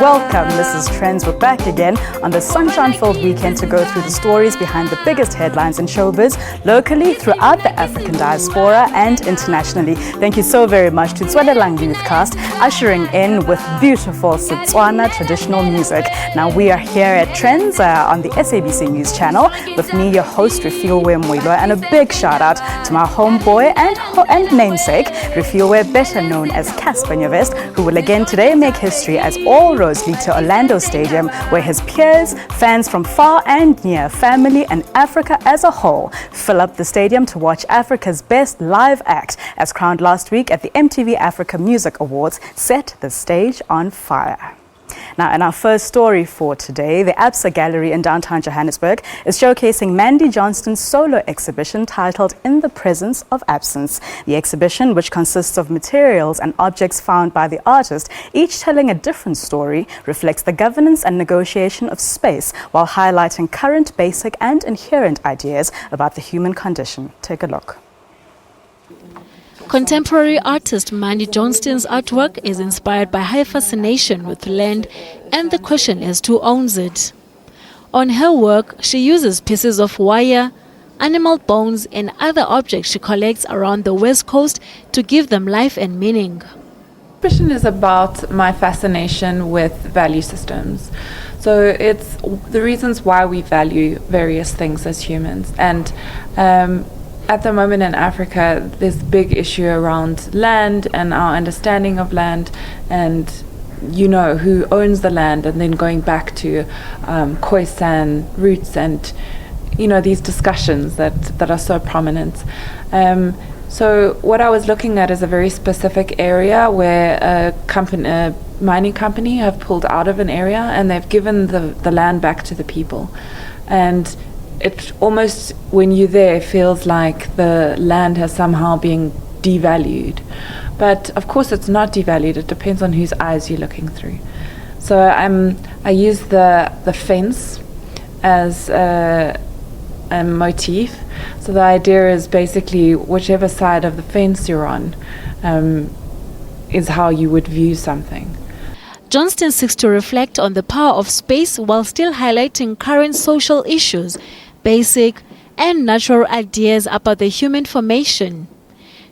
Welcome, this is Trendz. We're back again on the sunshine-filled weekend to go through the stories behind the biggest headlines in showbiz, locally, throughout the African diaspora and internationally. Thank you so very much to Tswelelang Youthcast, ushering in with beautiful Setswana traditional music. Now we are here at Trendz on the SABC News Channel with me, your host, Refilwe Moiloa, and a big shout out to my homeboy and namesake, Refilwe, better known as Cassper Nyovest, who will again today make history as all roads lead to Orlando Stadium, where his peers, fans from far and near, family and Africa as a whole fill up the stadium to watch Africa's best live act, as crowned last week at the MTV Africa Music Awards, set the stage on fire. Now, in our first story for today, the ABSA Gallery in downtown Johannesburg is showcasing Mandy Johnston's solo exhibition titled In the Presence of Absence. The exhibition, which consists of materials and objects found by the artist, each telling a different story, reflects the governance and negotiation of space while highlighting current basic and inherent ideas about the human condition. Take a look. Contemporary artist Mandy Johnston's artwork is inspired by her fascination with land and the question as to who owns it. On her work, she uses pieces of wire, animal bones and other objects she collects around the West Coast to give them life and meaning. The exhibition is about my fascination with value systems. So it's the reasons why we value various things as humans. And at the moment in Africa, there's a big issue around land and our understanding of land and, you know, who owns the land, and then going back to Khoisan roots and, you know, these discussions that are so prominent. So what I was looking at is a very specific area where a mining company have pulled out of an area and they've given the land back to the people. And it almost, when you're there, feels like the land has somehow been devalued. But of course it's not devalued, it depends on whose eyes you're looking through. So I use the fence as a motif. So the idea is basically whichever side of the fence you're on is how you would view something. Johnston seeks to reflect on the power of space while still highlighting current social issues, basic and natural ideas about the human formation.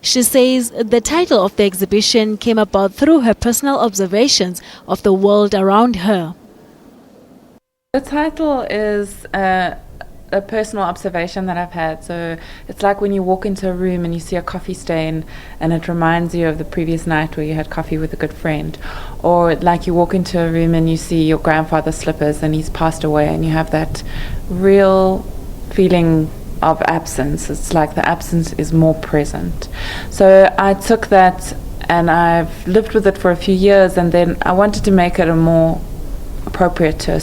She says the title of the exhibition came about through her personal observations of the world around her. The title is a personal observation that I've had. So it's like when you walk into a room and you see a coffee stain and it reminds you of the previous night where you had coffee with a good friend. Or like you walk into a room and you see your grandfather's slippers and he's passed away and you have that real feeling of absence. It's like the absence is more present. So I took that and I've lived with it for a few years, and then I wanted to make it a more appropriate to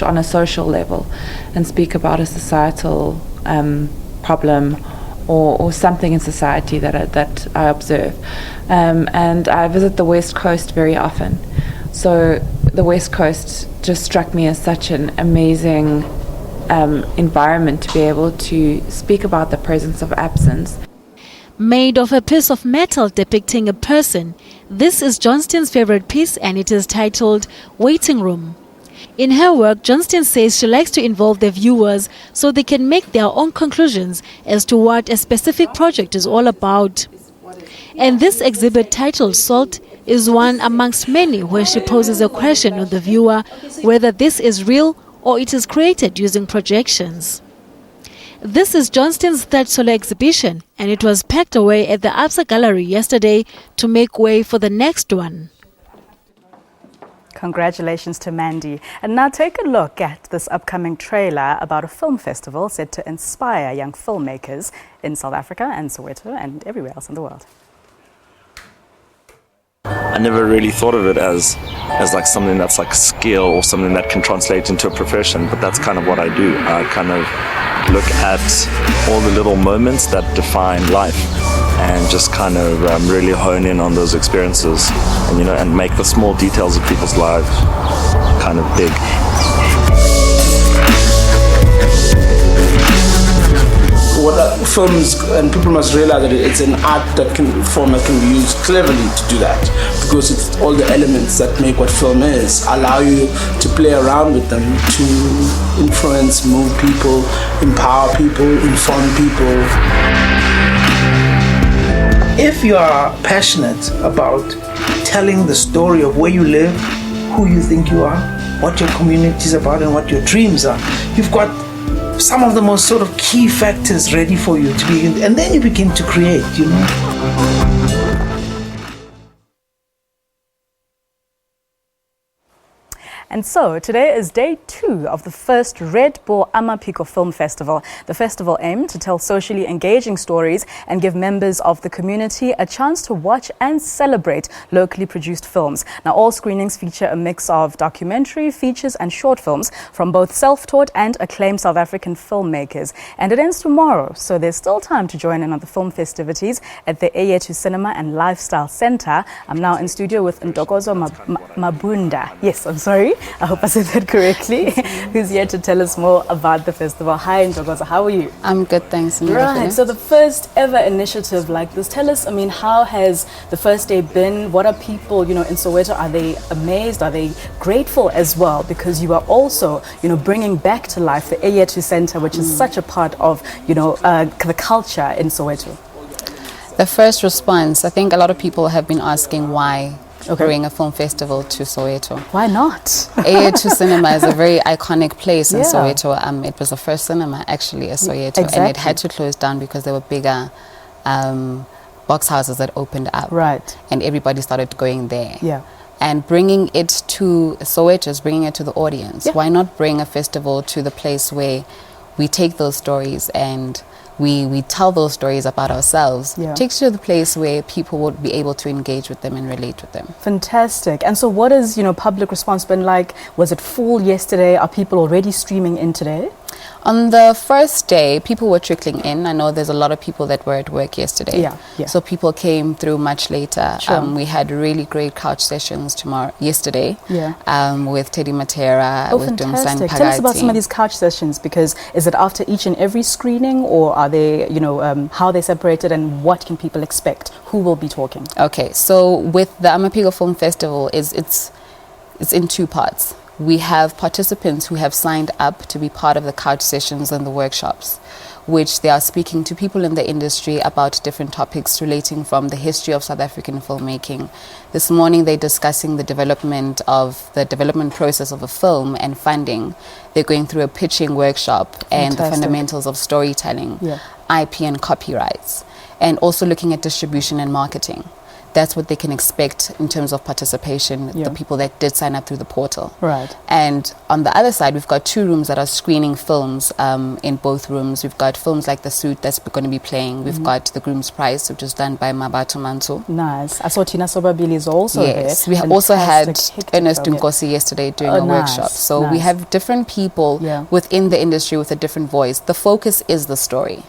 on a social level and speak about a societal problem or something in society that I observe. And I visit the West Coast very often. So the West Coast just struck me as such an amazing environment to be able to speak about the presence of absence. Made of a piece of metal depicting a person, this is Johnston's favorite piece, and it is titled Waiting Room. In her work, Johnston says she likes to involve the viewers so they can make their own conclusions as to what a specific project is all about. And this exhibit, titled Salt, is one amongst many where she poses a question on the viewer whether this is real or it is created using projections. This is Johnston's third solo exhibition, and it was packed away at the Absa Gallery yesterday to make way for the next one. Congratulations to Mandy. And now take a look at this upcoming trailer about a film festival set to inspire young filmmakers in South Africa and Soweto and everywhere else in the world. I never really thought of it as like something that's like a skill or something that can translate into a profession, but that's kind of what I do. I kind of look at all the little moments that define life and just kind of really hone in on those experiences and, you know, and make the small details of people's lives kind of big. What films, and people must realize that it's an art form that can be used cleverly to do that, because it's all the elements that make what film is, allow you to play around with them, to influence, move people, empower people, inform people. If you are passionate about telling the story of where you live, who you think you are, what your community is about, and what your dreams are, you've got some of the most sort of key factors ready for you to begin, and then you begin to create, you know. And so today is day 2 of the first Red Bull Amapa Film Festival. The festival aimed to tell socially engaging stories and give members of the community a chance to watch and celebrate locally produced films. Now, all screenings feature a mix of documentary, features and short films from both self-taught and acclaimed South African filmmakers. And it ends tomorrow, so there's still time to join in on the film festivities at the Eyetu Cinema and Lifestyle Center. I'm now in studio with Ntokozo Mabunda. Yes, I'm sorry. I hope I said that correctly. Who's here to tell us more about the festival. Hi, Ntokozo, how are you? I'm good, thanks. Right, so the first ever initiative like this. Tell us, I mean, how has the first day been? What are people, you know, in Soweto? Are they amazed? Are they grateful as well? Because you are also, you know, bringing back to life the Eyetu Center, which is such a part of, you know, the culture in Soweto. The first response, I think a lot of people have been asking why bring a film festival to Soweto. Why not? Eyetu Cinema is a very iconic place in Soweto. It was the first cinema actually in Soweto, and it had to close down because there were bigger box houses that opened up. Right. And everybody started going there. Yeah. And bringing it to Soweto is bringing it to the audience. Why not bring a festival to the place where we take those stories and we tell those stories about ourselves? Takes you to the place where people would be able to engage with them and relate with them. Fantastic. And so what has, you know, public response been like? Was it full yesterday? Are people already streaming in today? On the first day, people were trickling in. I know there's a lot of people that were at work yesterday. So people came through much later. We had really great couch sessions yesterday with Teddy Matera, with fantastic. Tell us about some of these couch sessions, because is it after each and every screening, or are they, you know, how are they separated, and what can people expect? Who will be talking? Okay, so with the Amapa Film Festival, it's in 2 parts. We have participants who have signed up to be part of the couch sessions and the workshops. which they are speaking to people in the industry about different topics relating from the history of South African filmmaking. This morning they're discussing the development process of a film and funding. They're going through a pitching workshop and the fundamentals of storytelling, IP and copyrights, and also looking at distribution and marketing. That's what they can expect in terms of participation, the people that did sign up through the portal. Right. And on the other side, we've got 2 rooms that are screening films in both rooms. We've got films like The Suit that's going to be playing. We've got The Groom's Prize, which was done by Mabato Manso. Nice. I saw Tina Sobabili is also there. Yes, we also had Ernest Nkosi yesterday doing a workshop. So we have different people within the industry with a different voice. The focus is the story.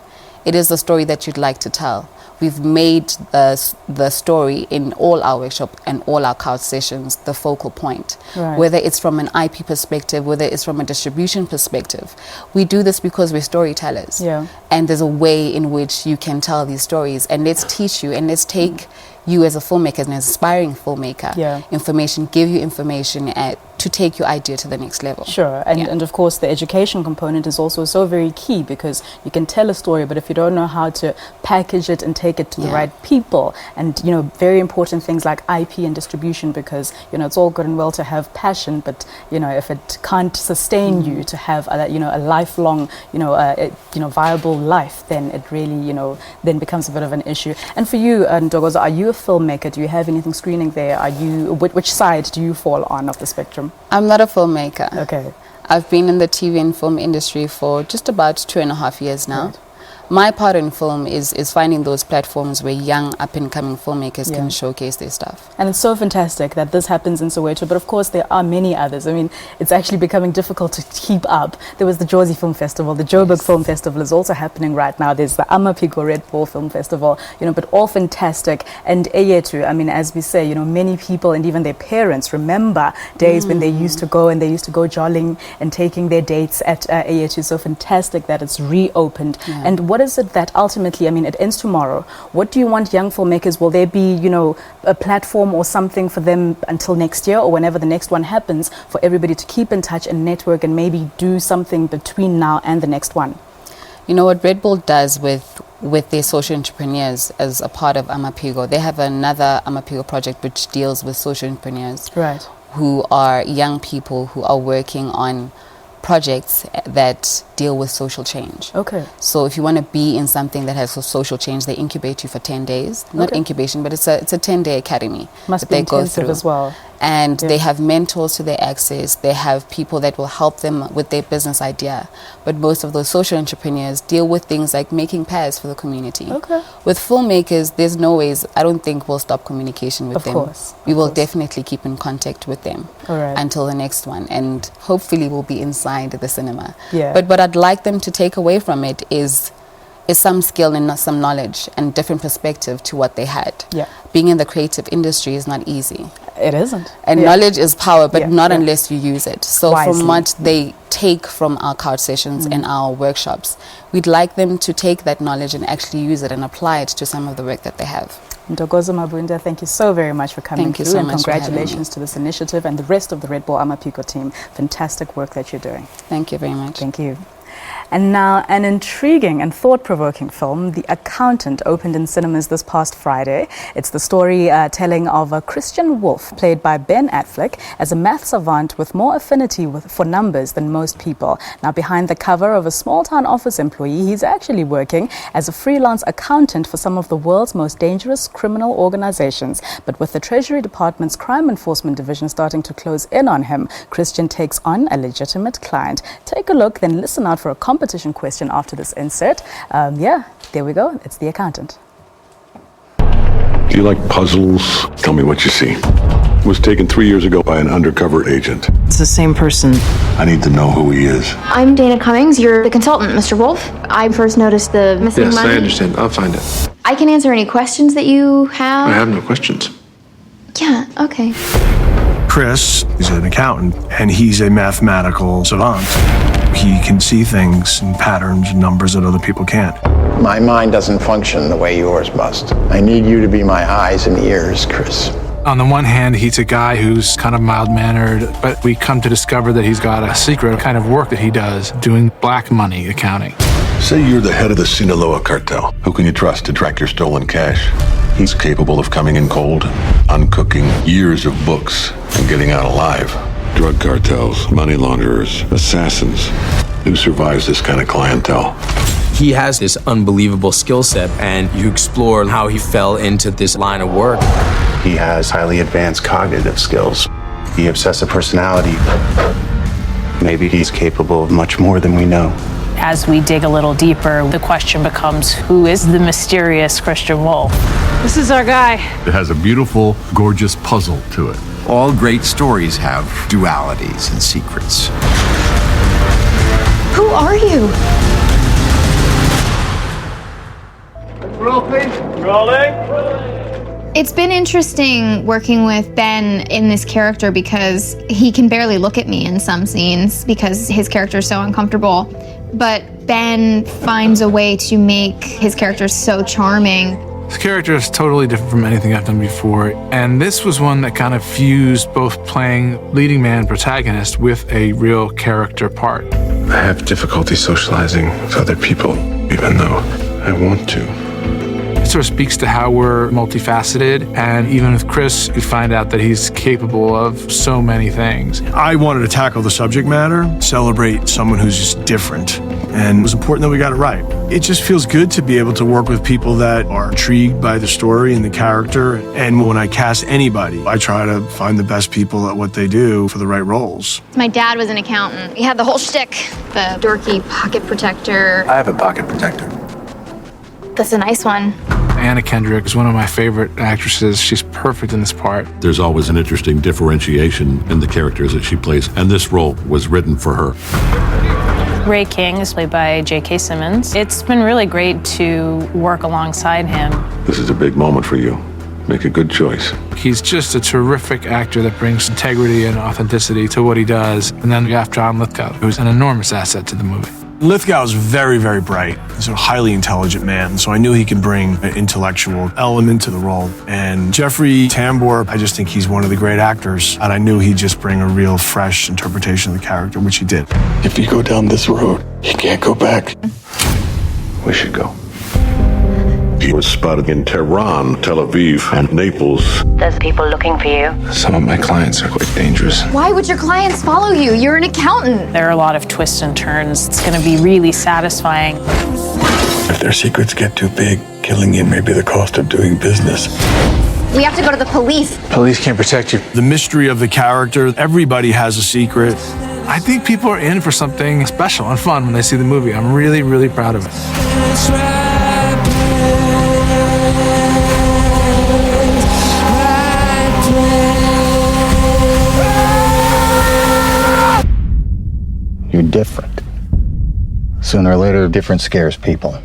It is the story that you'd like to tell. We've made the story in all our workshop and all our couch sessions the focal point. Right. Whether it's from an IP perspective, whether it's from a distribution perspective. We do this because we're storytellers. Yeah. And there's a way in which you can tell these stories. And let's teach you and let's take you as a filmmaker, as an aspiring filmmaker, give you information to take your idea to the next level. Sure, and of course the education component is also so very key, because you can tell a story, but if you don't know how to package it and take it to the right people, and very important things like IP and distribution, because it's all good and well to have passion, but if it can't sustain you to have a lifelong viable life, then it really then becomes a bit of an issue. And for you, Ntokozo, are you a filmmaker? Do you have anything screening there? Are you which side do you fall on of the spectrum? I'm not a filmmaker. Okay. I've been in the TV and film industry for just about 2.5 years now. Right. My part in film is finding those platforms where young up-and-coming filmmakers can showcase their stuff. And it's so fantastic that this happens in Soweto, but of course there are many others. I mean, it's actually becoming difficult to keep up. There was the Jozi Film Festival, the Joburg Film Festival is also happening right now. There's the Amaphiko Red Bull Film Festival, but all fantastic. And Eyetu, I mean, as we say, many people and even their parents remember days when they used to go jolling and taking their dates at Eyetu. So fantastic that it's reopened. And what is it that ultimately, I mean, it ends tomorrow. What do you want young filmmakers? Will there be, a platform or something for them until next year or whenever the next one happens, for everybody to keep in touch and network and maybe do something between now and the next one? What Red Bull does with their social entrepreneurs as a part of Amaphiko, they have another Amaphiko project which deals with social entrepreneurs, right, who are young people who are working on projects that deal with social change. Okay. So if you want to be in something that has a social change, they incubate you for 10 days. Not incubation, but it's a 10-day academy. Must be intensive as well. And they have mentors to their access. They have people that will help them with their business idea. But most of those social entrepreneurs deal with things like making pads for the community. Okay. With filmmakers, there's no ways, I don't think we'll stop communication with them. Of course. We will definitely keep in contact with them until the next one. And hopefully we'll be inside the cinema. Yeah. But what I'd like them to take away from it is some skill and some knowledge and different perspective to what they had. Yeah. Being in the creative industry is not easy. It isn't. And knowledge is power, but not unless you use it. So Wisely. from what they take from our couch sessions and our workshops, we'd like them to take that knowledge and actually use it and apply it to some of the work that they have. Ntokozo Mabunda, thank you so very much for coming Thank you through, so and much congratulations to this initiative and the rest of the Red Bull Amaphiko team. Fantastic work that you're doing. Thank you very much. Thank you. And now, an intriguing and thought-provoking film, The Accountant, opened in cinemas this past Friday. It's the story telling of a Christian Wolf, played by Ben Affleck, as a math savant with more affinity for numbers than most people. Now, behind the cover of a small-town office employee, he's actually working as a freelance accountant for some of the world's most dangerous criminal organizations. But with the Treasury Department's Crime Enforcement Division starting to close in on him, Christian takes on a legitimate client. Take a look, then listen out for a competition question after this insert. There we go. It's The Accountant. Do you like puzzles? Tell me what you see. It was taken 3 years ago by an undercover agent. It's the same person. I need to know who he is. I'm Dana Cummings. You're the consultant, Mr. Wolf. I first noticed the missing money. Yes, I understand. I'll find it. I can answer any questions that you have. I have no questions. Yeah, okay. Chris is an accountant, and he's a mathematical savant. He can see things and patterns and numbers that other people can't. My mind doesn't function the way yours must. I need you to be my eyes and ears, Chris. On the one hand, he's a guy who's kind of mild-mannered, but we come to discover that he's got a secret kind of work that he does, doing black money accounting. Say you're the head of the Sinaloa cartel. Who can you trust to track your stolen cash? He's capable of coming in cold, uncooking years of books, and getting out alive. Drug cartels, money launderers, assassins. Who survives this kind of clientele? He has this unbelievable skill set, and you explore how he fell into this line of work. He has highly advanced cognitive skills, the obsessive personality. Maybe he's capable of much more than we know. As we dig a little deeper, the question becomes, who is the mysterious Christian Wolf? This is our guy. It has a beautiful, gorgeous puzzle to it. All great stories have dualities and secrets. Who are you? Roll, please. Rolling. It's been interesting working with Ben in this character because he can barely look at me in some scenes because his character is so uncomfortable. But Ben finds a way to make his character so charming. This character is totally different from anything I've done before, and this was one that kind of fused both playing leading man protagonist with a real character part. I have difficulty socializing with other people, even though I want to. It sort of speaks to how we're multifaceted, and even with Chris, we find out that he's capable of so many things. I wanted to tackle the subject matter, celebrate someone who's just different, and it was important that we got it right. It just feels good to be able to work with people that are intrigued by the story and the character, and when I cast anybody, I try to find the best people at what they do for the right roles. My dad was an accountant. He had the whole shtick, the dorky pocket protector. I have a pocket protector. That's a nice one. Anna Kendrick is one of my favorite actresses. She's perfect in this part. There's always an interesting differentiation in the characters that she plays, and this role was written for her. Ray King is played by J.K. Simmons. It's been really great to work alongside him. This is a big moment for you. Make a good choice. He's just a terrific actor that brings integrity and authenticity to what he does. And then we have John Lithgow, who's an enormous asset to the movie. Lithgow is very, very bright. He's a highly intelligent man, so I knew he could bring an intellectual element to the role. And Jeffrey Tambor, I just think he's one of the great actors, and I knew he'd just bring a real fresh interpretation of the character, which he did. If you go down this road, you can't go back. We should go. He was spotted in Tehran, Tel Aviv, and Naples. There's people looking for you. Some of my clients are quite dangerous. Why would your clients follow you? You're an accountant. There are a lot of twists and turns. It's going to be really satisfying. If their secrets get too big, killing you may be the cost of doing business. We have to go to the police. Police can't protect you. The mystery of the character, everybody has a secret. I think people are in for something special and fun when they see the movie. I'm really, really proud of it. You're different. Sooner or later, different scares people.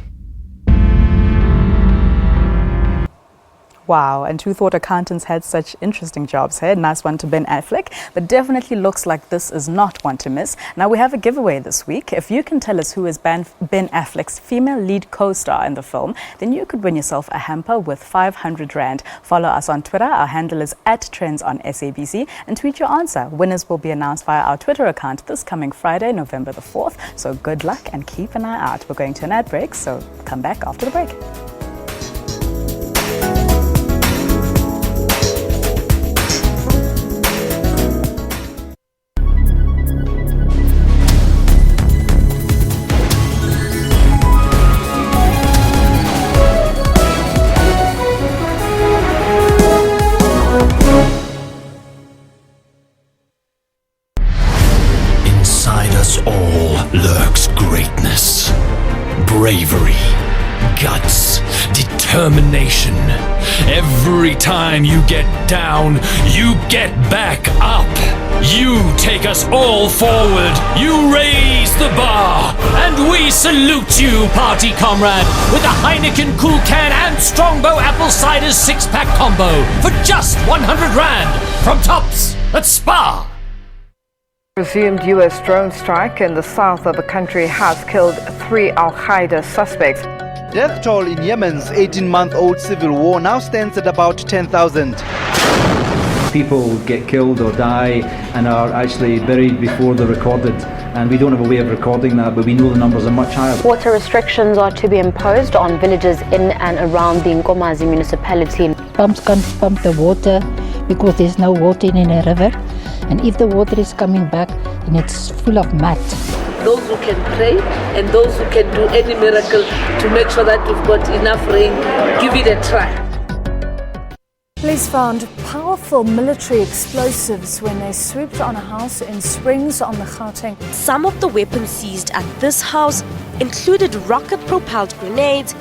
Wow, and who thought accountants had such interesting jobs here? Nice one to Ben Affleck, but definitely looks like this is not one to miss. Now we have a giveaway this week. If you can tell us who is Ben Affleck's female lead co-star in the film, then you could win yourself a hamper with 500 Rand. Follow us on Twitter. Our handle is @Trendz on SABC, and tweet your answer. Winners will be announced via our Twitter account this coming Friday, November the 4th. So good luck and keep an eye out. We're going to an ad break, so come back after the break. Lurks greatness, bravery, guts, determination. Every time you get down, you get back up. You take us all forward. You raise the bar. And we salute you, party comrade, with a Heineken Cool Can and Strongbow Apple Cider 6-pack combo for just 100 Rand from Tops at Spa. Resumed U.S. drone strike in the south of the country has killed 3 Al-Qaeda suspects. Death toll in Yemen's 18-month-old civil war now stands at about 10,000. People get killed or die and are actually buried before they're recorded, and we don't have a way of recording that, but we know the numbers are much higher. Water restrictions are to be imposed on villages in and around the Nkomazi municipality. Pumps can't pump the water because there's no water in a river, and if the water is coming back, then it's full of mud. Those who can pray and those who can do any miracle to make sure that we've got enough rain, give it a try. Police found powerful military explosives when they swooped on a house in Springs on the Gauteng. Some of the weapons seized at this house included rocket-propelled grenades,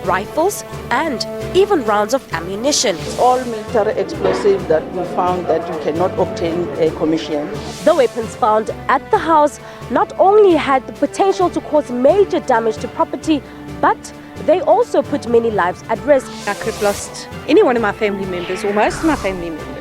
rifles, and even rounds of ammunition. All military explosives that we found that you cannot obtain a commission. The weapons found at the house not only had the potential to cause major damage to property, but they also put many lives at risk. I could have lost any one of my family members, or most of my family members.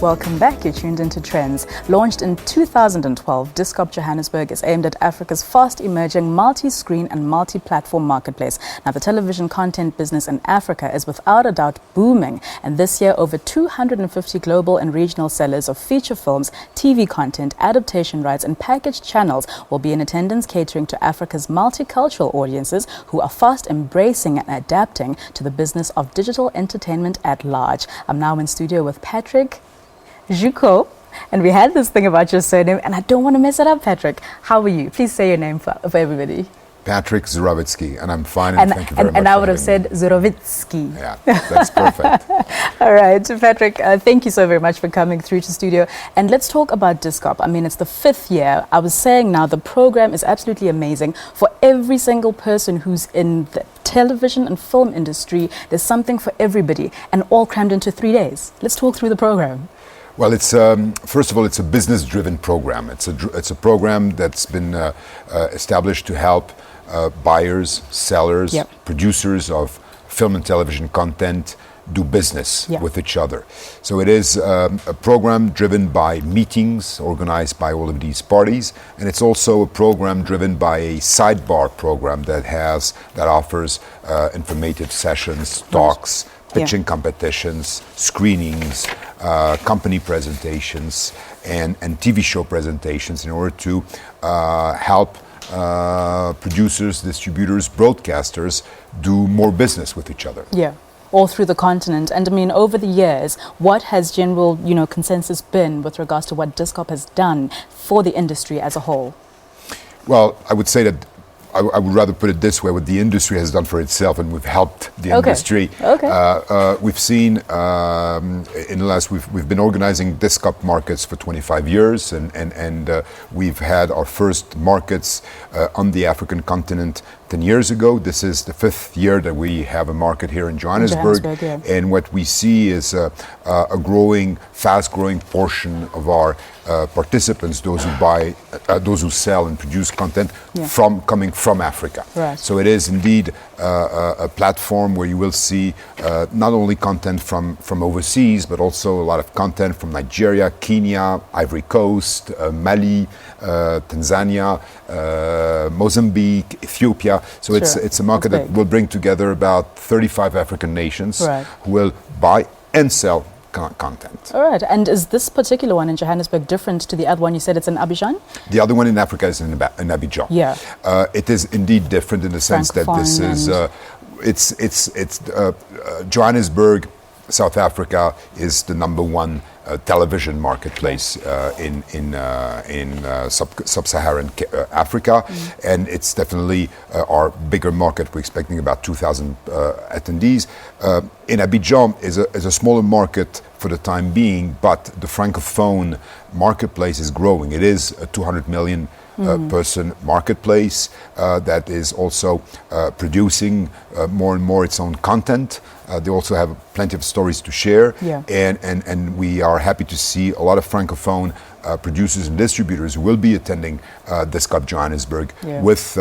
Welcome back. You're tuned into Trendz. Launched in 2012, DISCOP Johannesburg is aimed at Africa's fast-emerging multi-screen and multi-platform marketplace. Now, the television content business in Africa is without a doubt booming, and this year, over 250 global and regional sellers of feature films, TV content, adaptation rights, and packaged channels will be in attendance, catering to Africa's multicultural audiences who are fast embracing and adapting to the business of digital entertainment at large. I'm now in studio with Patrick Juko, and we had this thing about your surname, and I don't want to mess it up, Patrick. How are you? Please say your name for everybody. Patrick Zurovitsky, and I'm fine, and thank you very much. And I would have said Zurovitsky. Yeah, that's perfect. All right, Patrick, thank you so very much for coming through to studio. And let's talk about DISCOP. I mean, it's the 5th year. I was saying now the program is absolutely amazing. For every single person who's in the television and film industry, there's something for everybody, and all crammed into 3 days. Let's talk through the program. Well, it's first of all, it's a business-driven program. It's a program that's been established to help buyers, sellers, producers of film and television content do business with each other. So it is a program driven by meetings organized by all of these parties, and it's also a program driven by a sidebar program that offers informative sessions, talks, pitching competitions, screenings, company presentations, and TV show presentations in order to help producers, distributors, broadcasters do more business with each other. Yeah, all through the continent. And I mean, over the years, what has general, consensus been with regards to what DISCOP has done for the industry as a whole? Well, I would say that I would rather put it this way: what the industry has done for itself, and we've helped the industry. We've seen in the last we've been organizing DISCOP markets for 25 years, and we've had our first markets on the African continent 10 years ago. This is the 5th year that we have a market here in Johannesburg, and what we see is a fast-growing portion of our participants, those who buy, those who sell and produce content coming from Africa. Right. So it is indeed a platform where you will see not only content from overseas, but also a lot of content from Nigeria, Kenya, Ivory Coast, Mali, Tanzania, Mozambique, Ethiopia. So it's a market that will bring together about 35 African nations who will buy and sell content. All right. And is this particular one in Johannesburg different to the other one? You said it's in Abidjan? The other one in Africa is in Abidjan. Yeah. It is indeed different in the sense that this is Johannesburg, South Africa is the #1 television marketplace in sub-Saharan Africa, and it's definitely our bigger market. We're expecting about 2,000 attendees. In Abidjan is a smaller market for the time being, but the Francophone marketplace is growing. It is a 200 million person marketplace that is also producing more and more its own content. They also have plenty of stories to share, and we are happy to see a lot of Francophone producers and distributors will be attending DISCOP Johannesburg with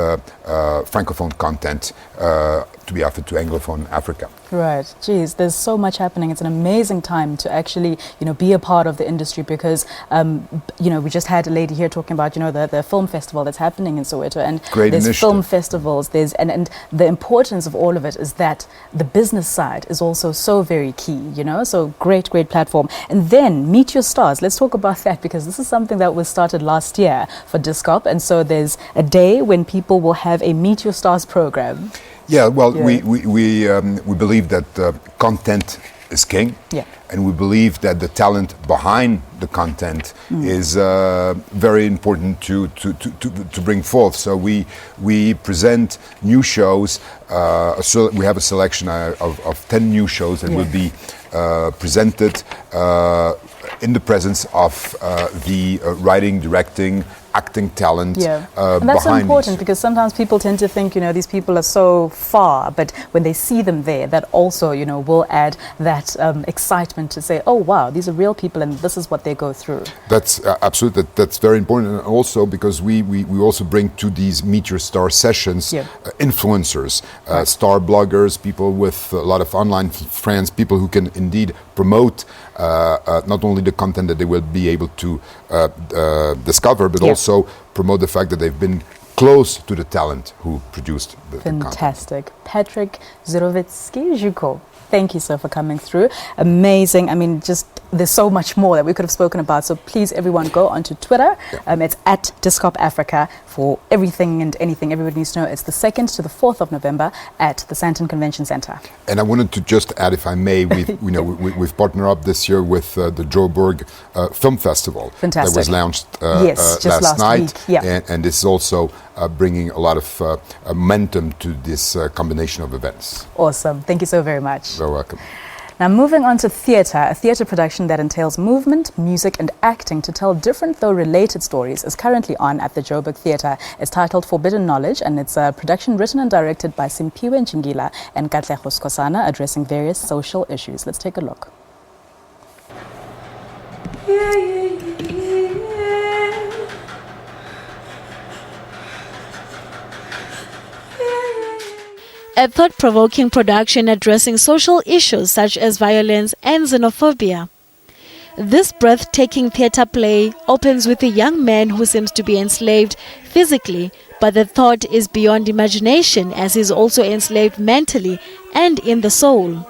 francophone content to be offered to Anglophone Africa. Right. Geez, there's so much happening. It's an amazing time to actually, be a part of the industry because, we just had a lady here talking about, the film festival that's happening in Soweto, and Great there's initiative. film festivals. And the importance of all of it is that the business side is also so very key. So great platform. And then Meet Your Stars. Let's talk about that because this is something that was started last year for DISCOP, and so there's a day when people will have a Meet Your Stars program. Yeah, well, we believe that content is king, and we believe that the talent behind the content is very important to bring forth. So we present new shows. So we have a selection of 10 new shows that will be presented in the presence of the writing, directing, acting talent and that's behind important because sometimes people tend to think these people are so far, but when they see them there, that also will add that excitement to say, oh wow, these are real people and this is what they go through. That's absolutely, that's very important. And also because we also bring to these Meet Your Star sessions influencers, star bloggers, people with a lot of online friends, people who can indeed promote not only the content that they will be able to discover, but also promote the fact that they've been close to the talent who produced the content. Fantastic. Patrick Zurovitsky-Juko, thank you, sir, for coming through. Amazing. I mean, just there's so much more that we could have spoken about. So please, everyone, go onto Twitter. It's at DISCOP Africa for everything and anything. Everybody needs to know it's the 2nd to the 4th of November at the Sandton Convention Center. And I wanted to just add, if I may, we've partnered up this year with the Joburg Film Festival. Fantastic. That was launched just last night. Week. And this is also bringing a lot of momentum to this combination of events. Awesome. Thank you so very much. You're welcome. Now, moving on to theatre, a theatre production that entails movement, music and acting to tell different though related stories is currently on at the Joburg Theatre. It's titled Forbidden Knowledge, and it's a production written and directed by Simphiwe Njingila and Katlego Skosana, addressing various social issues. Let's take a look. A thought-provoking production addressing social issues such as violence and xenophobia. This breathtaking theatre play opens with a young man who seems to be enslaved physically, but the thought is beyond imagination as he's also enslaved mentally and in the soul.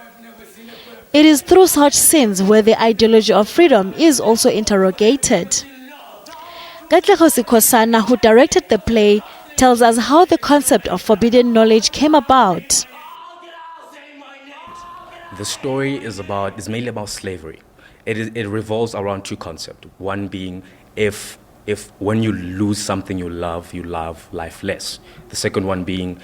It is through such scenes where the ideology of freedom is also interrogated. Katlego Skosana, who directed the play, tells us how the concept of forbidden knowledge came about. The story is mainly about slavery. It revolves around two concepts. One being if when you lose something you love life less. The second one being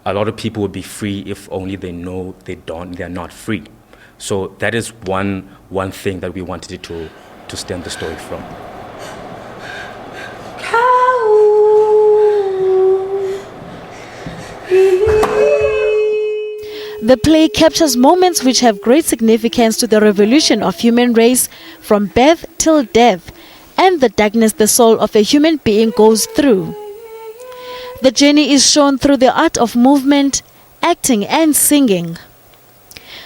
a lot of people would be free if only they know they're not free. So that is one thing that we wanted to stem the story from. The play captures moments which have great significance to the revolution of human race from birth till death and the darkness the soul of a human being goes through. The journey is shown through the art of movement, acting and singing.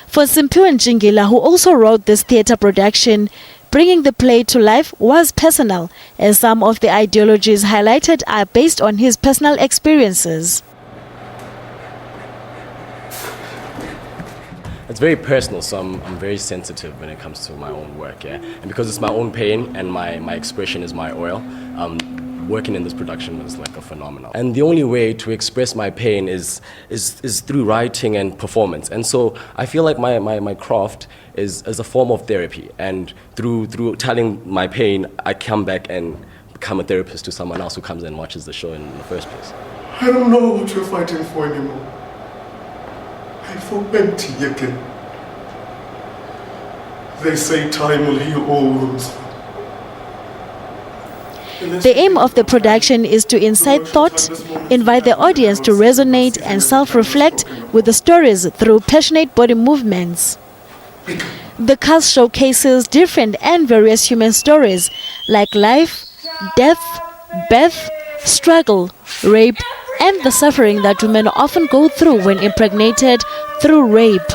For Simphiwe Njingila, who also wrote this theatre production, bringing the play to life was personal, as some of the ideologies highlighted are based on his personal experiences. It's very personal, so I'm very sensitive when it comes to my own work, And because it's my own pain and my expression is my oil, working in this production was like a phenomenon. And the only way to express my pain is through writing and performance. And so I feel like my craft is a form of therapy. And through telling my pain, I come back and become a therapist to someone else who comes and watches the show in the first place. I don't know what you're fighting for anymore. I feel empty again. They say time will heal all wounds. The aim of the production is to incite thought, invite the audience to resonate and self-reflect with the stories through passionate body movements. The cast showcases different and various human stories like life, death, birth, struggle, rape, and the suffering that women often go through when impregnated through rape.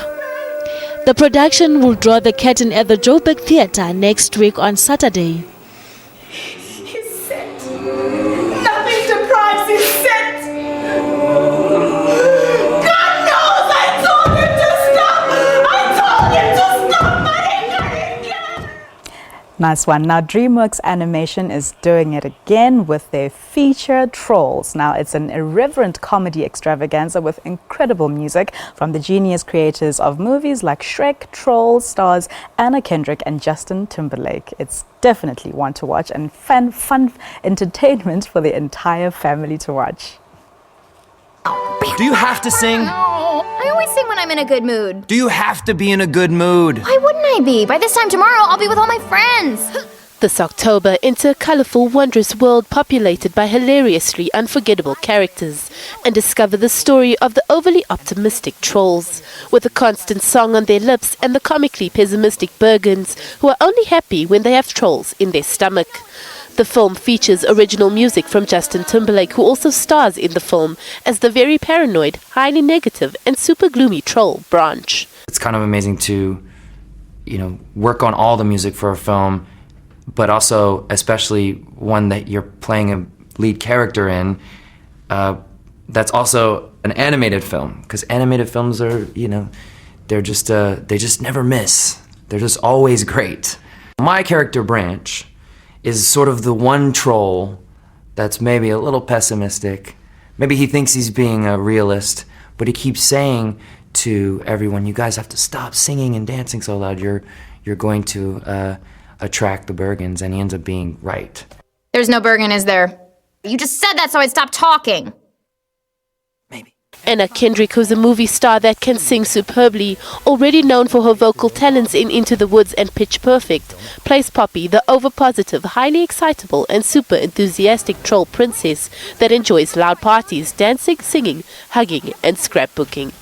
The production will draw the curtain at the Joburg Theatre next week on Saturday. He's set. Nothing deprives his set. God knows I told him to stop. I told him to stop, but he couldn't. Nice one. Now, DreamWorks Animation is doing it again with their feature Trolls. Now, it's an irreverent comedy extravaganza with incredible music from the genius creators of movies like Shrek. Trolls stars Anna Kendrick and Justin Timberlake. It's definitely one to watch and fun entertainment for the entire family to watch. Do you have to sing? I always sing when I'm in a good mood. Do you have to be in a good mood? Why wouldn't I be? By this time tomorrow, I'll be with all my friends. This October, enter a colourful, wondrous world populated by hilariously unforgettable characters and discover the story of the overly optimistic trolls, with a constant song on their lips and the comically pessimistic Bergens who are only happy when they have trolls in their stomach. The film features original music from Justin Timberlake, who also stars in the film as the very paranoid, highly negative and super gloomy troll Branch. It's kind of amazing to, work on all the music for a film, but also especially one that you're playing a lead character in, that's also an animated film, because animated films are, they just never miss. They're just always great. My character Branch is sort of the one troll that's maybe a little pessimistic. Maybe he thinks he's being a realist, but he keeps saying to everyone, you guys have to stop singing and dancing so loud. You're going to attract the Bergens, and he ends up being right. There's no Bergen, is there? You just said that so I'd stop talking. Anna Kendrick, who's a movie star that can sing superbly, already known for her vocal talents in Into the Woods and Pitch Perfect, plays Poppy, the over-positive, highly excitable and super enthusiastic troll princess that enjoys loud parties, dancing, singing, hugging and scrapbooking.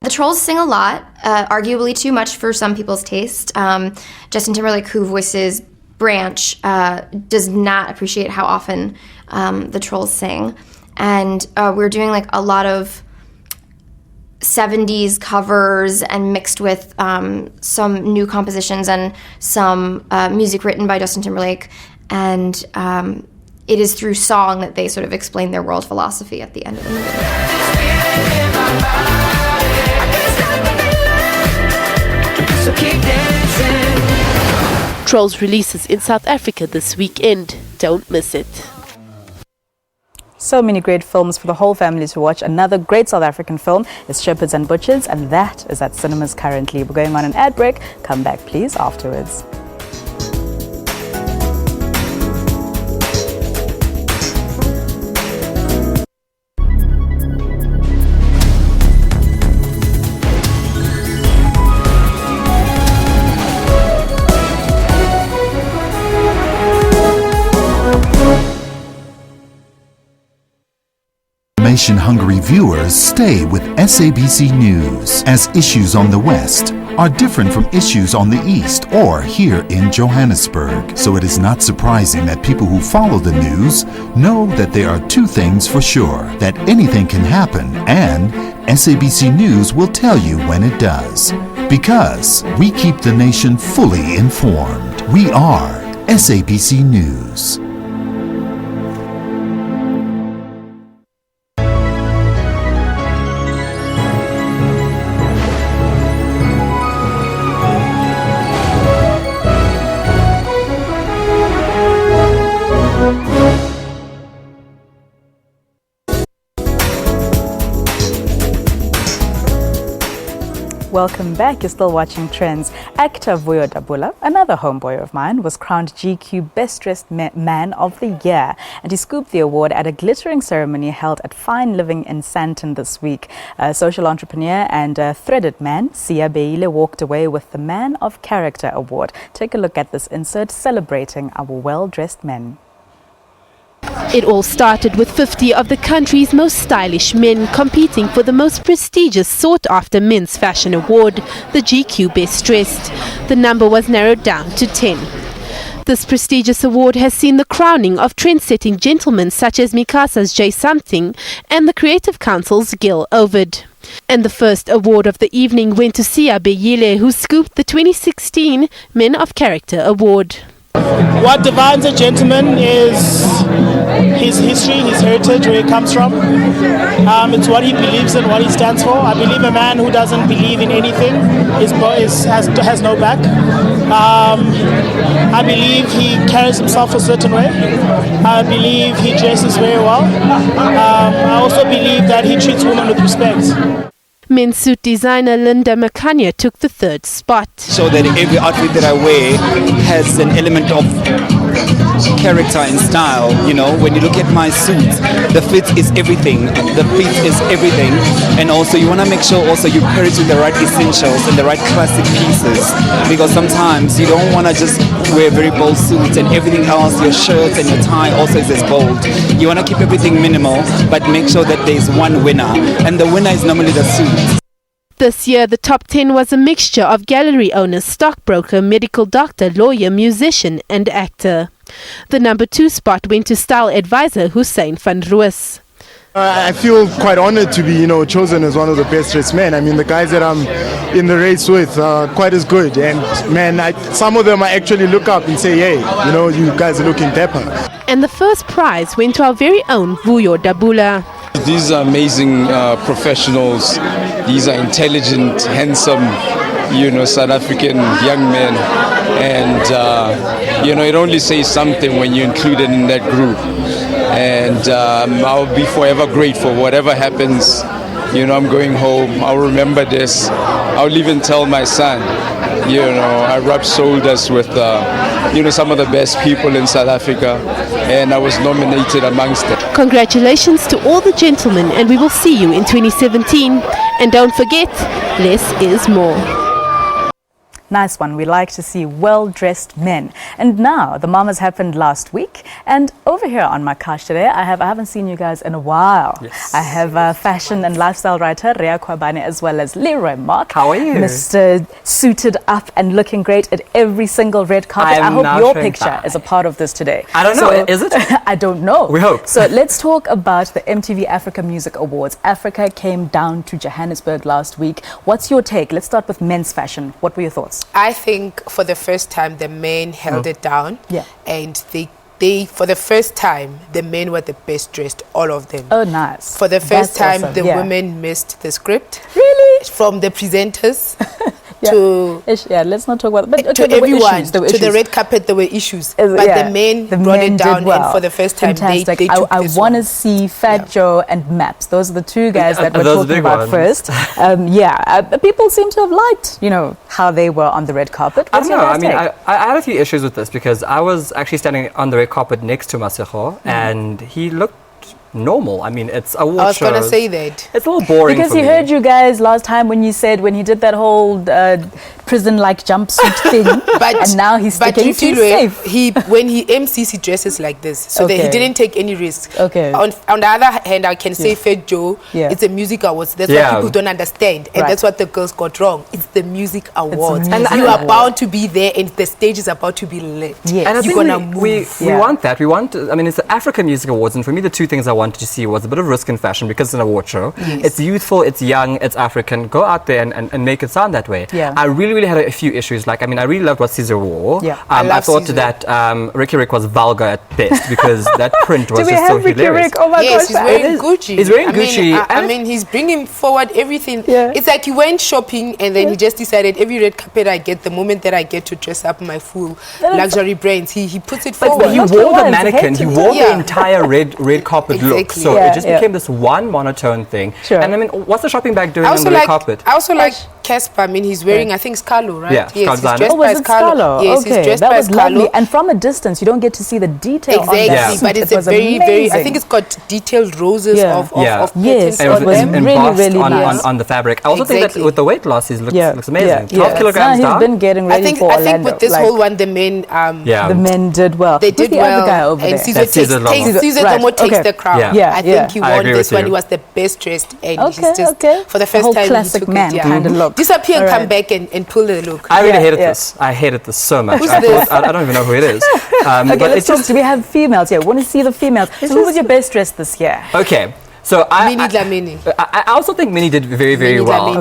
The trolls sing a lot, arguably too much for some people's taste. Justin Timberlake, who voices Branch, does not appreciate how often the trolls sing. And we're doing a lot of 70s covers and mixed with some new compositions and some music written by Justin Timberlake. And it is through song that they sort of explain their world philosophy at the end of the movie. So keep dancing. Trolls releases in South Africa this weekend. Don't miss it. So many great films for the whole family to watch. Another great South African film is Shepherds and Butchers, and that is at cinemas currently. We're going on an ad break. Come back, please, afterwards. Information-hungry viewers stay with SABC News, as issues on the West are different from issues on the East or here in Johannesburg. So it is not surprising that people who follow the news know that there are two things for sure: that anything can happen, and SABC News will tell you when it does. Because we keep the nation fully informed. We are SABC News. Welcome back. You're still watching Trendz. Actor Vuyo Dabula, another homeboy of mine, was crowned GQ Best Dressed Man of the Year, and he scooped the award at a glittering ceremony held at Fine Living in Sandton this week. Social entrepreneur and threaded man, Sia Beile, walked away with the Man of Character award. Take a look at this insert celebrating our well-dressed men. It all started with 50 of the country's most stylish men competing for the most prestigious sought-after men's fashion award, the GQ Best Dressed. The number was narrowed down to 10. This prestigious award has seen the crowning of trend-setting gentlemen such as Mikasa's J Something and the Creative Council's Gil Ovid. And the first award of the evening went to Sia Beyile, who scooped the 2016 Men of Character Award. What defines a gentleman is his history, his heritage, where he comes from. It's what he believes in, what he stands for. I believe a man who doesn't believe in anything has no back. I believe he carries himself a certain way. I believe he dresses very well. I also believe that he treats women with respect. Men's suit designer Linda Makanya took the third spot. So that every outfit that I wear has an element of character and style. You know, when you look at my suits, the fit is everything. The fit is everything. And also you want to make sure also you pair it with the right essentials and the right classic pieces. Because sometimes you don't want to just wear very bold suits and everything else, your shirts and your tie also is as bold. You want to keep everything minimal, but make sure that there's one winner. And the winner is normally the suit. This year, the top 10 was a mixture of gallery owner, stockbroker, medical doctor, lawyer, musician and actor. The number 2 spot went to style advisor Hussein van Roos. I feel quite honored to be, chosen as one of the best dressed men. I mean, the guys that I'm in the race with are quite as good. And man, some of them I actually look up and say, hey, you guys are looking dapper. And the first prize went to our very own Vuyo Dabula. These are amazing professionals. These are intelligent, handsome, South African young men. And, it only says something when you're included in that group. And I'll be forever grateful. Whatever happens, I'm going home. I'll remember this. I'll even tell my son, I rubbed shoulders with, some of the best people in South Africa. And I was nominated amongst them. Congratulations to all the gentlemen, and we will see you in 2017. And don't forget, less is more. Nice one. We like to see well-dressed men. And now, the Mamas happened last week. And over here on my couch today, I haven't seen you guys in a while. Yes. I have fashion and lifestyle writer Rea Kwabane as well as Leroy Mark. How are you? Mr. Suited up and looking great at every single red carpet. I hope your picture is a part of this today. I don't know. Is it? I don't know. We hope. So let's talk about the MTV Africa Music Awards. Africa came down to Johannesburg last week. What's your take? Let's start with men's fashion. What were your thoughts? I think for the first time the men held it down, and they for the first time the men were the best dressed, all of them. Oh, nice. For the first time awesome. The women missed the script. Really? From the presenters let's not talk about but to everyone, to the red carpet there were issues, but the men brought it down, and for the first time they took I want to see Fat Joe and Maps. Those are the two guys that we're talking about first. People seem to have liked how they were on the red carpet. I don't know. I mean, I had a few issues with this because I was actually standing on the red carpet next to Masego, and he looked normal. I mean, it's award shows. I was going to say that. It's a little boring because for he heard you guys last time when he did that whole prison-like jumpsuit thing, and now he's sticking to safe. When he MCs, he dresses like this, so that he didn't take any risks. Okay. On the other hand, I can say Fat Joe, it's a music awards. That's what people don't understand, and that's what the girls got wrong. It's the music awards. And you are bound to be there, and the stage is about to be lit. Yes. And I think we want that. We want, it's the Africa Music Awards, and for me, the two things I wanted to see was a bit of risk in fashion because it's an award show. Yes. It's youthful, it's young, it's African. Go out there and make it sound that way. Yeah. I really had a few issues. I really loved what Caesar wore. Yeah. I thought Caesar. That Ricky Rick was vulgar at best because that print was just so Ricky hilarious. Rick? Oh my gosh, he's wearing Gucci. He's wearing Gucci. I mean, he's bringing forward everything. Yeah. It's like he went shopping and then he just decided every red carpet I get, the moment that I get to dress up my full luxury brands, he puts it forward. But he wore the mannequin. He wore the entire red carpet look. So it just became this one monotone thing. Sure. And I mean, what's the shopping bag doing on the red carpet? I also like Cassper, I mean, he's wearing, I think, Scalo, right? Yeah, yes, he's dressed Oh, was by it Scalo? Yes, Okay, he's dressed that by was Scalo. lovely. And from a distance, you don't get to see the detail on Exactly, that suit. but it's It was very, very, I amazing. think it's got detailed roses of patterns Yes, and it was embossed really nice. on the fabric. I also think that with the weight loss, he looks amazing. 12 Yeah. kilograms He's down. been getting ready for Orlando. I think with this whole one, the men, the men did well. They Who's did the well. other guy over and there? Caesar takes the crown. I think he won this one. He was the best dressed, and he's just for the first time classic he took man kind of look. Disappear and come back and pull the look. I really hated this. I hated this so much. Who's I this? thought, I don't even know who it is. Okay, but let's talk. We have females here. We want to see the females. So who was your best dressed this year? Okay. So I also think Minnie did very, very well.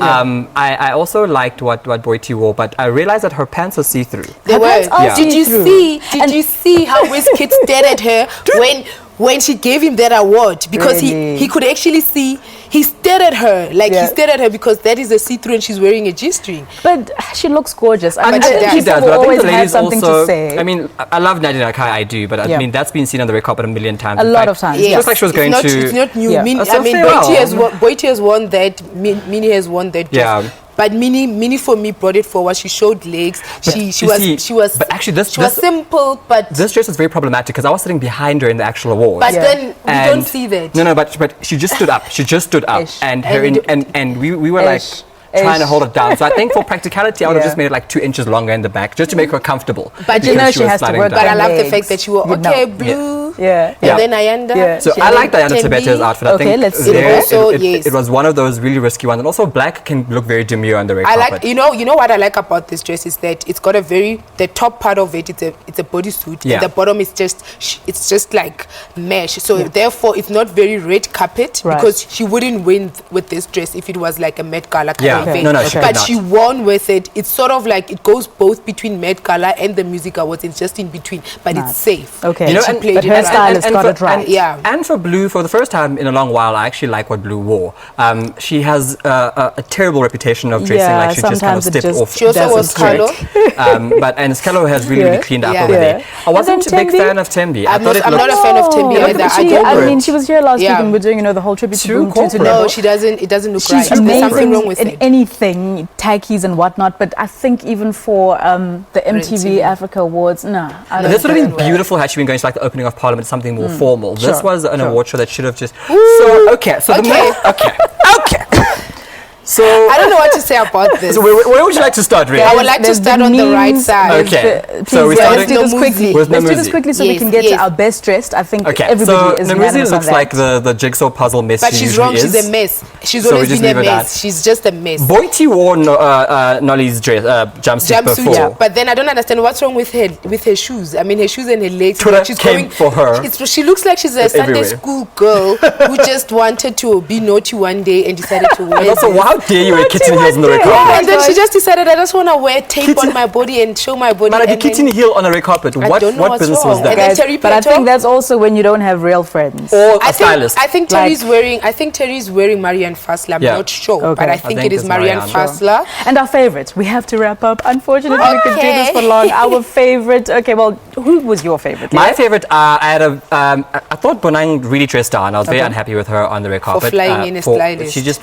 I also liked what Boiti wore, but I realized that her pants were see-through. They were. Did you see how Wizkid stared at her when she gave him that award? Because he could actually see, he stared at her, he stared at her because that is a see-through and she's wearing a G-string. But she looks gorgeous. I mean, she does, but I think the ladies something also, to say. I mean, I love Nadia Nakai, I do, but I mean, that's been seen on the red carpet a million times. A lot of times. It looks like she was going to... It's not new. Yeah. I mean, Boiti has won that, Minnie has won that. Yeah. But Minnie for me brought it forward. She showed legs. She was. But actually, she was simple. But this dress was very problematic because I was sitting behind her in the actual awards. But then we don't see that. No, but she just stood up. She just stood up, and her and we were like trying to hold it down. So I think for practicality, I would have just made it like 2 inches longer in the back just to make her comfortable. But you know she has to work. But I love the fact that she wore blue. Yeah. And then Ayanda. So I like Diana Tebeta's outfit. I think let's see. It was one of those really risky ones, and also black can look very demure on the red carpet. I like, you know what I like about this dress is that it's got the top part of it, it's a bodysuit, and the bottom is just like mesh. So therefore, it's not very red carpet because she wouldn't win with this dress if it was like a Met Gala kind of thing. But she won with it. It's sort of like it goes both between Met Gala and the Music Awards. It's just in between, but it's safe. Okay. You know, and her stylist got it right. And for Blue, for the first time in a long while, I actually like what Blue wore. She has a terrible reputation of dressing like she just kind of stepped off. She also wore Scalo. And Scalo has really cleaned up over there. I wasn't a big fan of Tembi. I'm not a fan of Tembi either. I mean, she was here last week and we're doing, the whole tribute to Boom to No, she doesn't. It doesn't look right. She's amazing There's something wrong with it. Anything, taggies and whatnot, but I think even for the MTV Africa Awards, no. This would have been beautiful had she been going to like the opening of Parliament, something more formal. This was an award show that should have just... So I don't know what to say about this. So where would you like to start, really? I would like to start on the right side. Okay. So let's do this quickly. Let's do this quickly so we can get to our best dressed. I think everybody is Namuzi looks like the jigsaw puzzle mess. But she's wrong. She's a mess. She's always been a mess. She's just a mess. Boiti wore Nolly's dress jumpsuit before. Yeah. But then I don't understand what's wrong with her shoes. I mean, her shoes and her legs. Twitter she's came for her. She looks like she's a Sunday school girl who just wanted to be naughty one day and decided to wear. And also, how dare you wear kitten heels on the red carpet? And then she just decided, I just want to wear tape on my body and show my body. But a kitten heel on a red carpet. What business was that? But I think that's also when you don't have real friends. Or a stylist. I think Terry's wearing Marianne Fassler. I'm not sure, but I think it is Marianne Fassler. And our favorite. We have to wrap up. Unfortunately, we could do this for long. Our favorite. Okay, well, who was your favorite? My favorite. I thought Bonang really dressed down. I was very unhappy with her on the red carpet. For flying in a stylist. She just,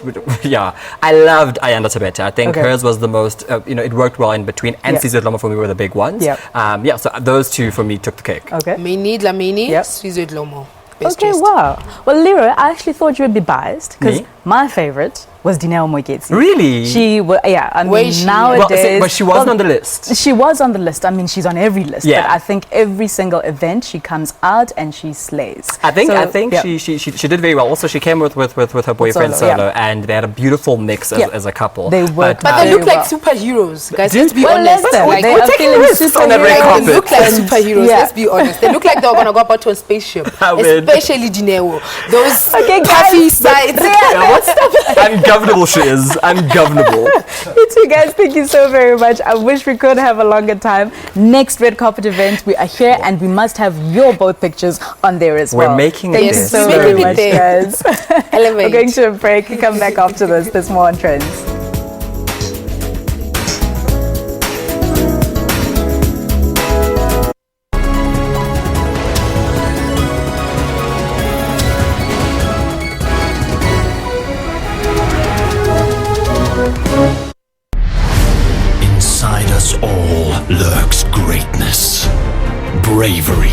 I loved Ayanda Tebeta. I think hers was the most, it worked well in between. And Caesar Dlomo for me were the big ones. So those two for me took the cake. Okay. Mini, Dlamini, Caesar Dlomo. Okay, wow. Well, Leroy, I actually thought you would be biased because my favorite was Dineo Moeketsi. Really? She was, I mean, nowadays... But she wasn't on the list. She was on the list. I mean, she's on every list. Yeah. But I think every single event, she comes out and she slays. I think she did very well. Also, she came with her boyfriend Solo, and they had a beautiful mix as a couple. They worked But they look like superheroes, guys. Let's be honest. We're taking risks on the red carpet. They look like superheroes, let's be honest. They look like they're going to go up to a spaceship. Especially Dineo. Those puffy sides. Ungovernable she is. Ungovernable. You two guys, thank you so very much. I wish we could have a longer time. Next red carpet event, we are here and we must have your both pictures on there as well. We're making Thank you so very much, guys. Elevate. We're going to a break. Come back after this. There's more on Trendz. lurks greatness, bravery,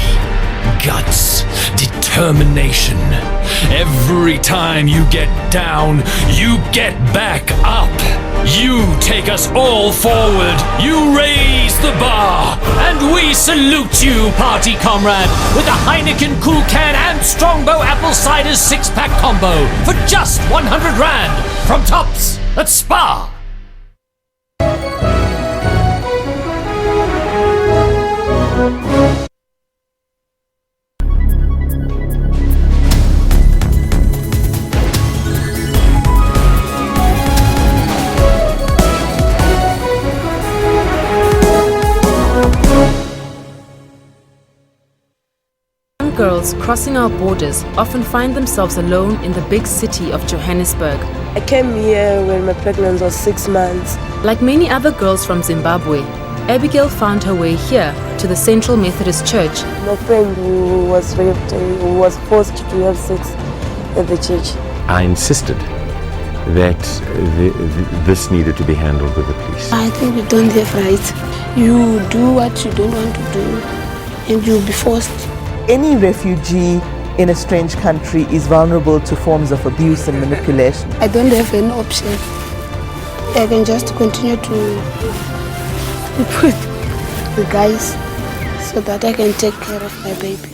guts, determination. Every time you get down, you get back up. You take us all forward. You raise the bar. And we salute you, party comrade, with a Heineken Cool Can and Strongbow Apple Cider 6-pack combo for just 100 Rand from Tops at Spa. Girls crossing our borders often find themselves alone in the big city of Johannesburg. I came here when my pregnancy was 6 months. Like many other girls from Zimbabwe, Abigail found her way here to the Central Methodist Church. My friend who was raped, who was forced to have sex at the church. I insisted that this needed to be handled with the police. I think you don't have rights. You do what you don't want to do and you'll be forced. Any refugee in a strange country is vulnerable to forms of abuse and manipulation. I don't have any option. I can just continue to put the guys so that I can take care of my baby.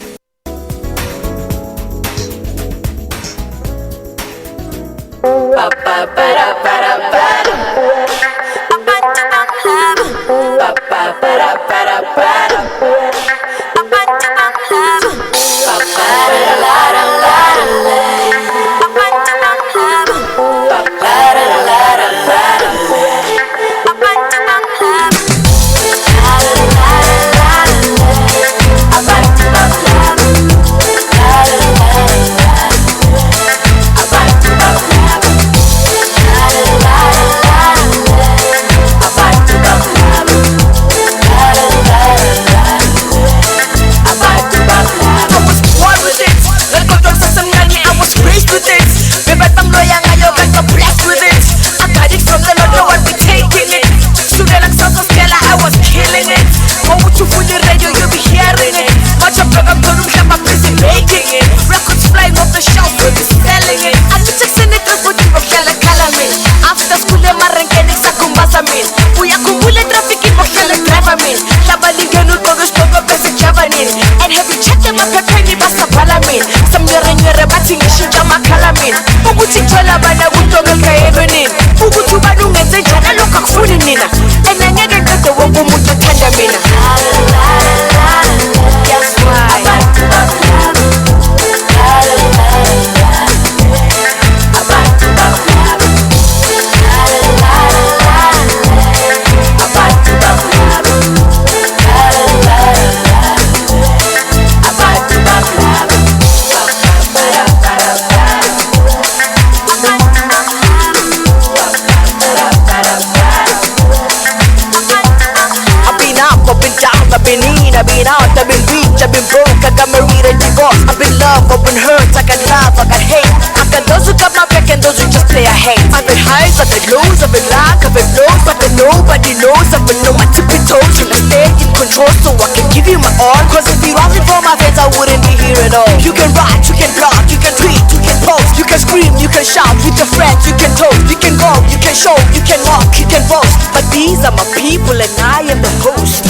You can write, you can blog, you can tweet, you can post, you can scream, you can shout with your friends, you can toast, you can go, you can show, you can walk, you can boast. But these are my people and I am the host.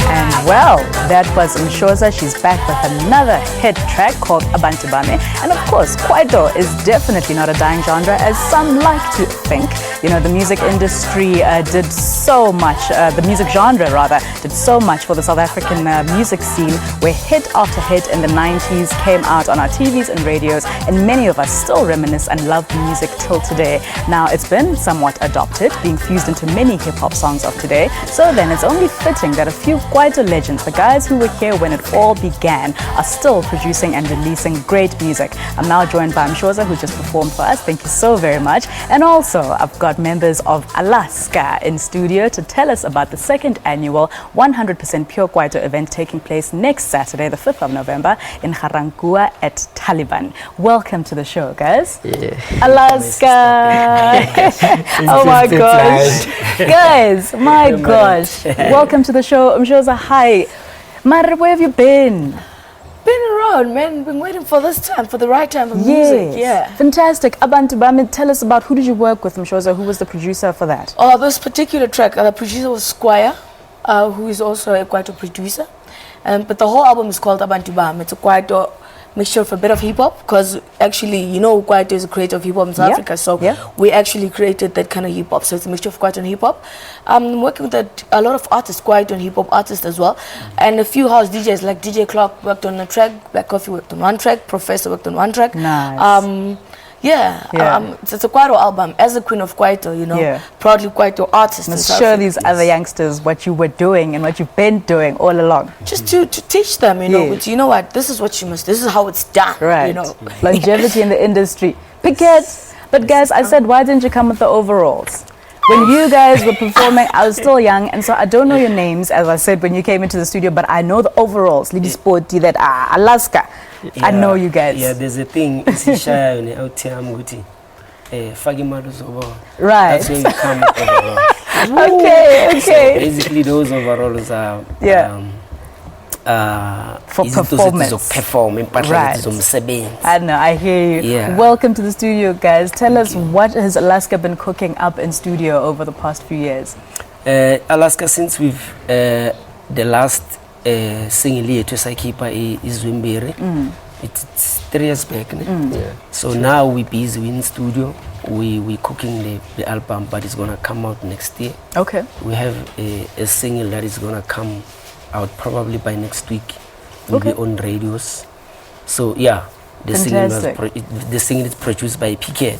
And well, that was Mshoza. She's back with another hit track called Abantu Bami. And of course, Kwaito is definitely not a dying genre, as some like to think. You know, the music industry did so much, the music genre rather, did so much for the South African music scene, where hit after hit in the 90s came out on our TVs and radios, and many of us still reminisce and love the music till today. Now, it's been somewhat adopted, being fused into many hip-hop songs of today, so then it's only fitting that a few Kwaito legends, the guys who were here when it all began, are still producing and releasing great music. I'm now joined by Mshoza, who just performed for us. Thank you so very much. And also, I've got members of Alaska in studio to tell us about the second annual 100% Pure Kwaito event taking place next Saturday, the 5th of November, in Garangua at Taliban. Welcome to the show, guys. Yeah. Alaska. Oh my gosh. Guys, my gosh. Welcome to the show. Mshoza, hi. Mar, where have you been? Been around, man. Been waiting for this time, for the right time for music. Yeah. Fantastic. Abantu Bami, tell us about, who did you work with, Mshoza? Who was the producer for that? Oh, this particular track, the producer was Squire, who is also a Kwaito producer. But the whole album is called Abantu Bami. It's a Kwaito mixture of a bit of hip-hop, because actually, you know, Kwaito is a creator of hip-hop in South Africa, so we actually created that kind of hip-hop. So it's a mixture of Kwaito and hip-hop. I'm working with a lot of artists, Kwaito and hip-hop artists as well, and a few house DJs like DJ Clock worked on a track, Black Coffee worked on one track, Professor worked on one track. Nice. It's a Kwaito album. As a queen of Kwaito, you know, proudly Kwaito artist. Let's show these other youngsters what you were doing and what you've been doing all along. Just to teach them, you know, but you know what, this is what you must, this is how it's done, right? You know, longevity in the industry. Picket. But guys, I said, why didn't you come with the overalls? When you guys were performing, I was still young, and so I don't know your names, as I said, when you came into the studio, but I know the overalls, Lady Sporty, that Alaska. I know you guys. Yeah, there's a thing, it's right. That's when you come with overalls. Okay. So basically, those overalls are for performance. Right. I know, I hear you. Yeah. Welcome to the studio, guys. Tell us, what has Alaska been cooking up in studio over the past few years? Alaska, since we've the last single to Saikipa is Wimbere. It's 3 years back. So now we're busy in studio. We're cooking the album, but it's gonna come out next year. Okay. We have a single that is gonna come out probably by next week. Will be on radios. So yeah, the single is produced by Piquet.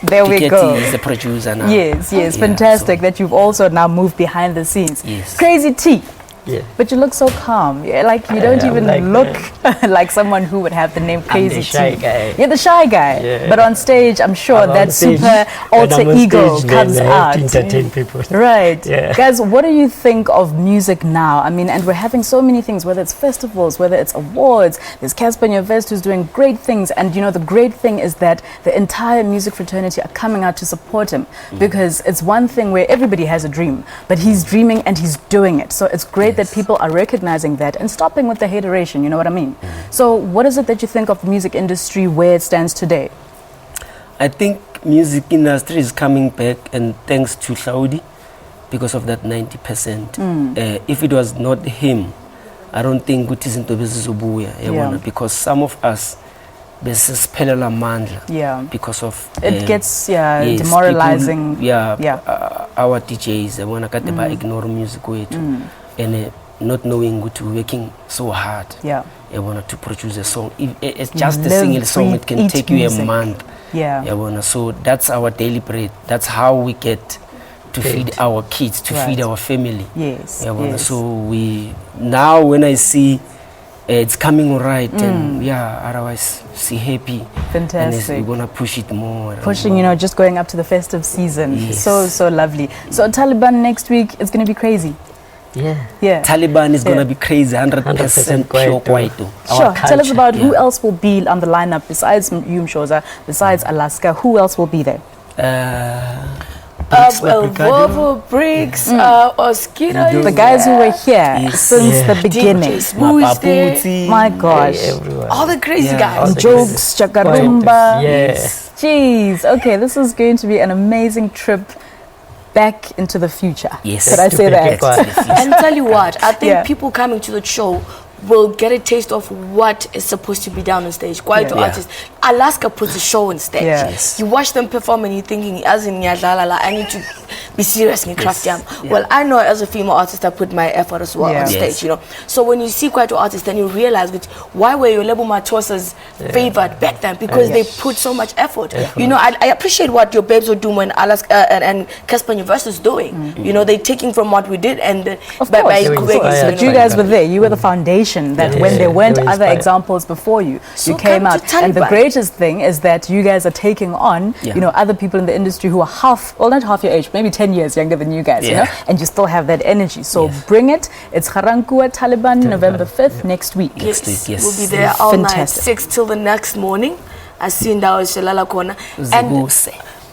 There we go. Is the producer now. Yes, fantastic that you've also now moved behind the scenes. Yes. Crazy T. Yeah. But you look so calm. Like you don't even look like someone who would have the name Crazy I'm the shy guy. You're the shy guy. Yeah. But on stage, I'm sure that super alter ego comes out. To entertain people. Right. Yeah. Guys, what do you think of music now? I mean, and we're having so many things, whether it's festivals, whether it's awards. There's Cassper Nyovest who's doing great things. And you know, the great thing is that the entire music fraternity are coming out to support him. Because it's one thing where everybody has a dream, but he's dreaming and he's doing it. So it's great that people are recognizing that and stopping with the hateration, you know what I mean? So what is it that you think of the music industry where it stands today? I think music industry is coming back, and thanks to Saudi, because of that 90%. If it was not him, I don't think it isn't because some of us besisiphelela amandla because of it gets demoralizing. People, our DJs they ba ignore music and not knowing what we're working so hard to produce a song. If it's just a single song, it can take you a month. So that's our daily bread. That's how we get to feed our kids, to feed our family. So we now, when I see it's coming right, and otherwise see happy. Fantastic. And we're gonna push it more. Pushing, you know, just going up to the festive season. So lovely. So Taliban next week is gonna be crazy. Yeah. Taliban is gonna be crazy, 100% pure Kwaito. Sure. Tell us about who else will be on the lineup besides you, Mshoza, besides Alaska. Who else will be there? Volvo, Briggs, Oskita. The guys who were here since the beginning. My gosh. All the crazy guys. Jokes, Chakarumba. Jeez. Okay, this is going to be an amazing trip back into the future. Yes. Could I say that? And tell you what, I think people coming to the show will get a taste of what is supposed to be done on stage. Quite artists. Alaska puts a show on stage. Yes. You watch them perform and you're thinking, as in Nyadala, I need to be serious in craft jam. Well, I know as a female artist, I put my effort as well on stage, you know. So when you see quite artists, then you realize which why were your label Matosas favored back then, because they put so much effort. You know, I appreciate what your babes were doing when Alaska and Cassper Nyovest is doing. You know, they're taking from what we did and but you guys were there. You were the foundation that when there weren't other examples before you, you came out. And the greatest thing is that you guys are taking on, you know, other people in the industry who are not half your age, maybe 10 years younger than you guys, you know, and you still have that energy. So bring it. It's Garankuwa Taliban, November 5th, next week. Yes. We'll be there all night, 6 till the next morning. I see in Dao Shalala Kona. And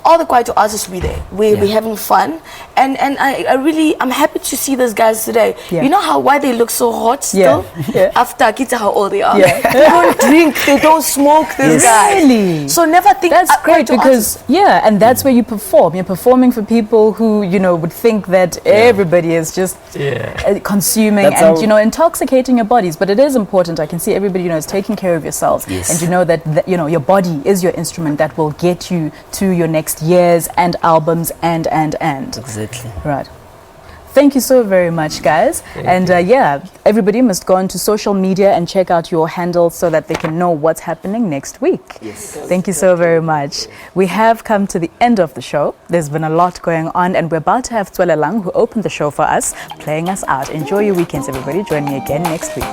all the Kwaito artists will be there. We're having fun. And I'm happy to see those guys today. You know why they look so hot still? After Kita, how old they are. They don't drink, they don't smoke, these guys. Really? So never think that's great because, and that's where you perform. You're performing for people who, you know, would think that everybody is just consuming and, you know, intoxicating your bodies. But it is important. I can see everybody, you know, is taking care of yourselves. And you know that, you know, your body is your instrument that will get you to your next years and albums and. Exactly. Right. Thank you so very much, guys. And everybody must go onto social media and check out your handles so that they can know what's happening next week. Thank you so very much. We have come to the end of the show. There's been a lot going on and we're about to have Tswelelang, who opened the show for us, playing us out. Enjoy your weekends, everybody. Join me again next week.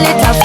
Let